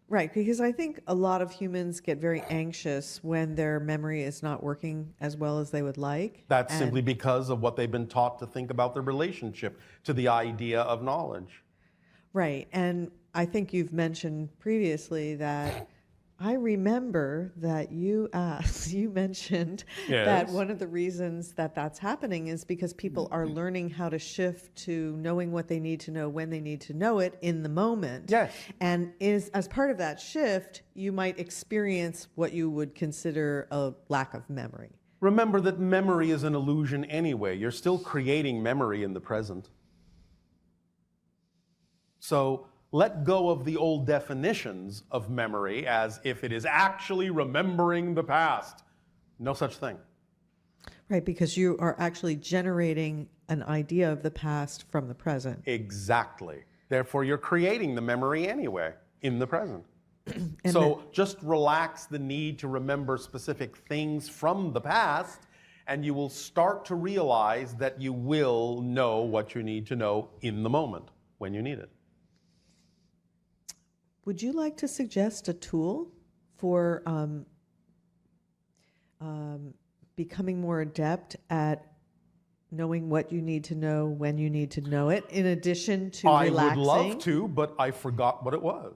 Right, because I think a lot of humans get very anxious when their memory is not working as well as they would like. That's And- simply because of what they've been taught to think about their relationship to the idea of knowledge. Right, and I think you've mentioned previously that I remember that you mentioned that Yes. one of the reasons that that's happening is because people are learning how to shift to knowing what they need to know when they need to know it in the moment. Yes. And as part of that shift, you might experience what you would consider a lack of memory. Remember that memory is an illusion anyway. You're still creating memory in the present. So let go of the old definitions of memory as if it is actually remembering the past. No such thing. Right, because you are actually generating an idea of the past from the present. Exactly. Therefore, you're creating the memory anyway in the present. And So just relax the need to remember specific things from the past, and you will start to realize that you will know what you need to know in the moment when you need it. Would you like to suggest a tool for becoming more adept at knowing what you need to know when you need to know it, in addition to I relaxing? would love to, but I forgot what it was.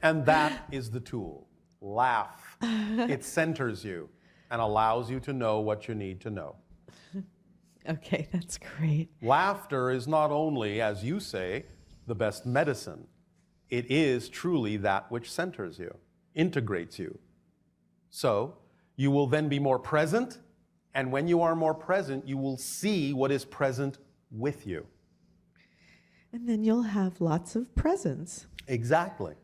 And that is the tool. Laugh. It centers you and allows you to know what you need to know. Okay, that's great. Laughter is not only, as you say, the best medicine. It is truly that which centers you, integrates you. So you will then be more present, and when you are more present, you will see what is present with you. And then you'll have lots of presents. Exactly.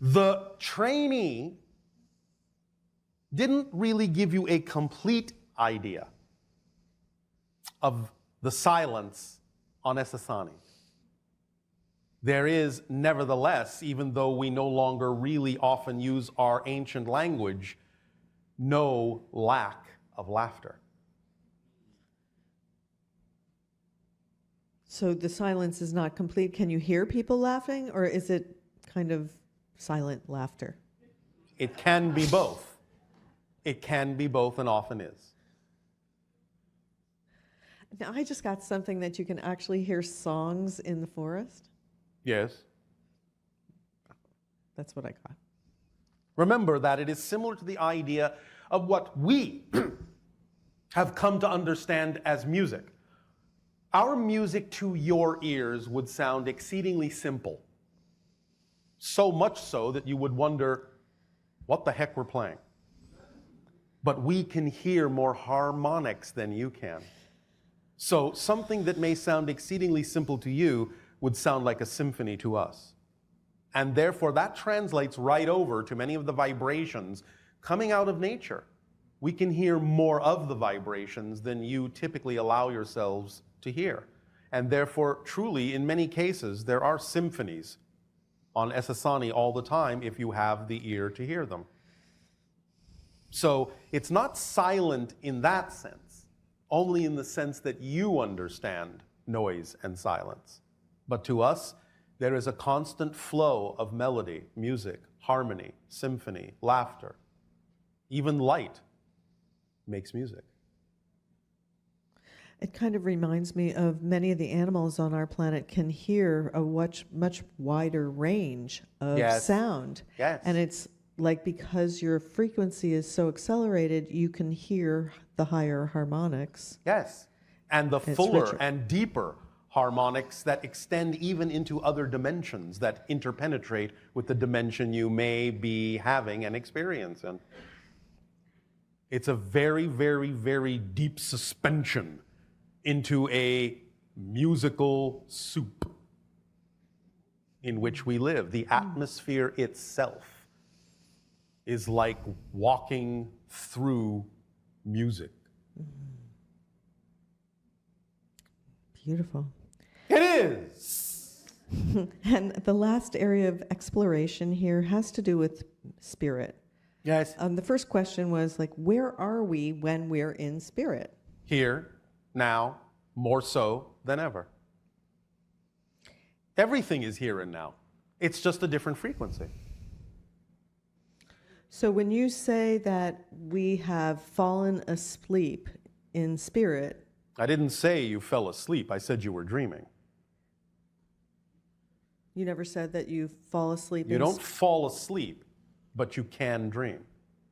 The trainee didn't really give you a complete idea of the silence on Essassani. There is, nevertheless, even though we no longer really often use our ancient language, no lack of laughter. So the silence is not complete. Can you hear people laughing, or is it kind of silent laughter? It can be both. It can be both and often is. Now, I just got something that you can actually hear songs in the forest. Yes. That's what I got. Remember that it is similar to the idea of what we have come to understand as music. Our music to your ears would sound exceedingly simple. So much so that you would wonder what the heck we're playing. But we can hear more harmonics than you can. So something that may sound exceedingly simple to you would sound like a symphony to us. And therefore, that translates right over to many of the vibrations coming out of nature. We can hear more of the vibrations than you typically allow yourselves to hear. And therefore, truly, in many cases, there are symphonies on Esasani all the time if you have the ear to hear them. So it's not silent in that sense, only in the sense that you understand noise and silence. But to us, there is a constant flow of melody, music, harmony, symphony, laughter. Even light makes music. It kind of reminds me of many of the animals on our planet can hear a much wider range of sound. Yes. And it's like because your frequency is so accelerated, you can hear the higher harmonics. Yes. And the It's fuller richer. and deeper harmonics that extend even into other dimensions that interpenetrate with the dimension you may be having an experience in. It's a very, very, very deep suspension into a musical soup in which we live. The atmosphere itself is like walking through music. Beautiful. It is! And the last area of exploration here has to do with spirit. Yes. The first question was like, where are we when we're in spirit? Here, now, more so than ever. Everything is here and now. It's just a different frequency. So when you say that we have fallen asleep in spirit, I didn't say you fell asleep. I said you were dreaming. you never said that you fall asleep. You don't fall asleep, but you can dream.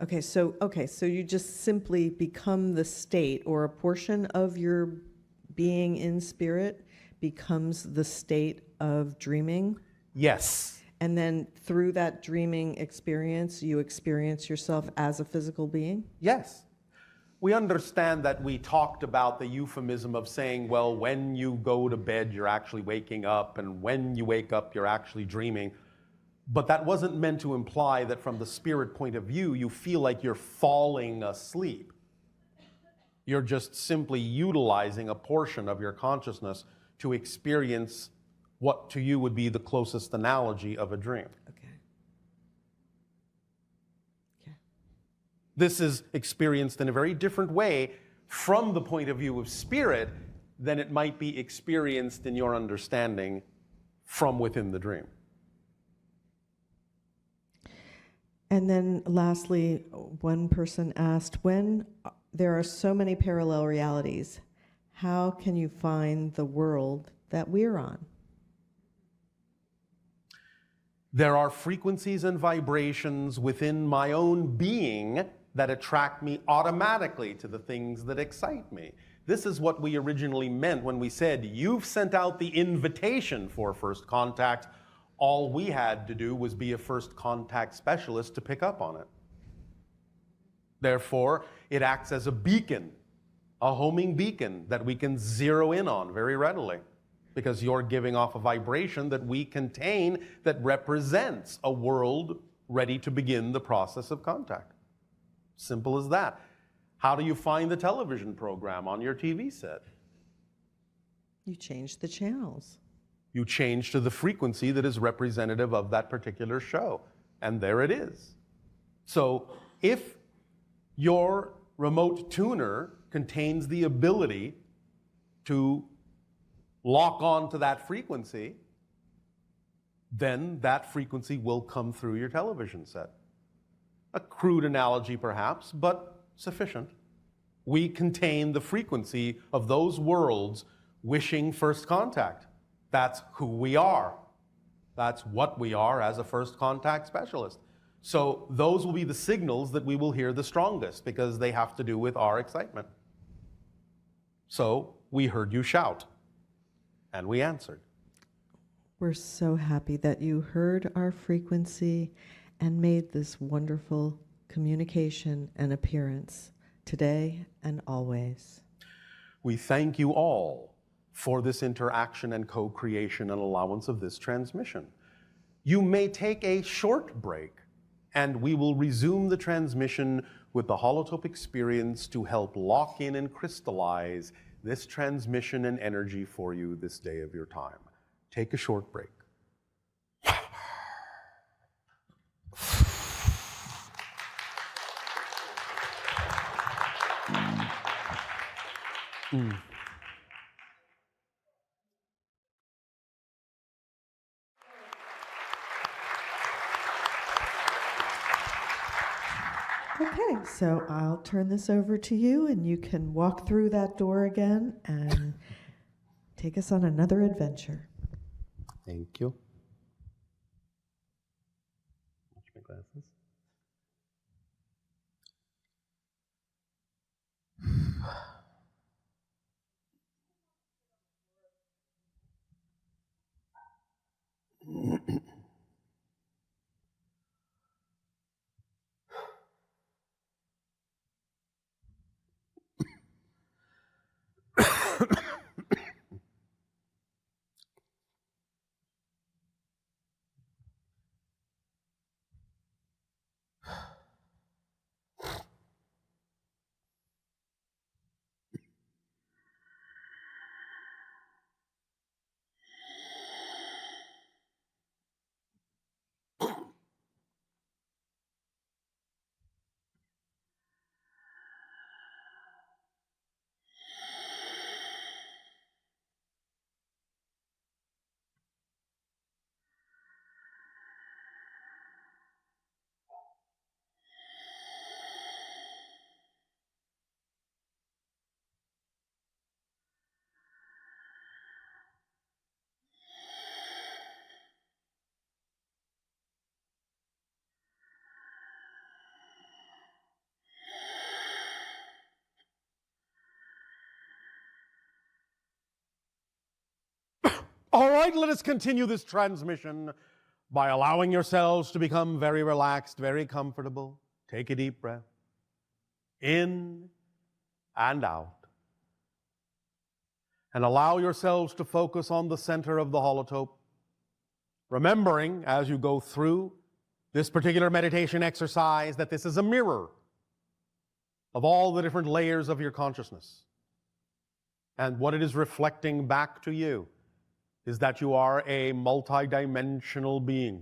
Okay, so you just simply become the state, or a portion of your being in spirit becomes the state of dreaming. Yes. And then through that dreaming experience, you experience yourself as a physical being? Yes. We understand that we talked about the euphemism of saying, well, when you go to bed, you're actually waking up, and when you wake up, you're actually dreaming. But that wasn't meant to imply that from the spirit point of view, you feel like you're falling asleep. You're just simply utilizing a portion of your consciousness to experience what to you would be the closest analogy of a dream. Okay. This is experienced in a very different way from the point of view of spirit than it might be experienced in your understanding from within the dream. And then lastly, one person asked, when there are so many parallel realities, how can you find the world that we're on? There are frequencies and vibrations within my own being that attract me automatically to the things that excite me. This is what we originally meant when we said, you've sent out the invitation for first contact. All we had to do was be a first contact specialist to pick up on it. Therefore, it acts as a beacon, a homing beacon that we can zero in on very readily, because you're giving off a vibration that we contain that represents a world ready to begin the process of contact. Simple as that. How do you find the television program on your TV set? You change the channels. You change to the frequency that is representative of that particular show, and there it is. So if your remote tuner contains the ability to lock on to that frequency, then that frequency will come through your television set. A crude analogy perhaps, but sufficient. We contain the frequency of those worlds wishing first contact. That's who we are. That's what we are as a first contact specialist. So those will be the signals that we will hear the strongest because they have to do with our excitement. So we heard you shout, and we answered. We're so happy that you heard our frequency and made this wonderful communication and appearance today and always. We thank you all for this interaction and co-creation and allowance of this transmission. You may take a short break, and we will resume the transmission with the holotope experience to help lock in and crystallize this transmission and energy for you this day of your time. Take a short break. Okay, so I'll turn this over to you, and you can walk through that door again and take us on another adventure. Thank you. Watch my glasses. All right, let us continue this transmission by allowing yourselves to become very relaxed, very comfortable. Take a deep breath in and out. And allow yourselves to focus on the center of the holotope, remembering as you go through this particular meditation exercise that this is a mirror of all the different layers of your consciousness. And what it is reflecting back to you is that you are a multidimensional being.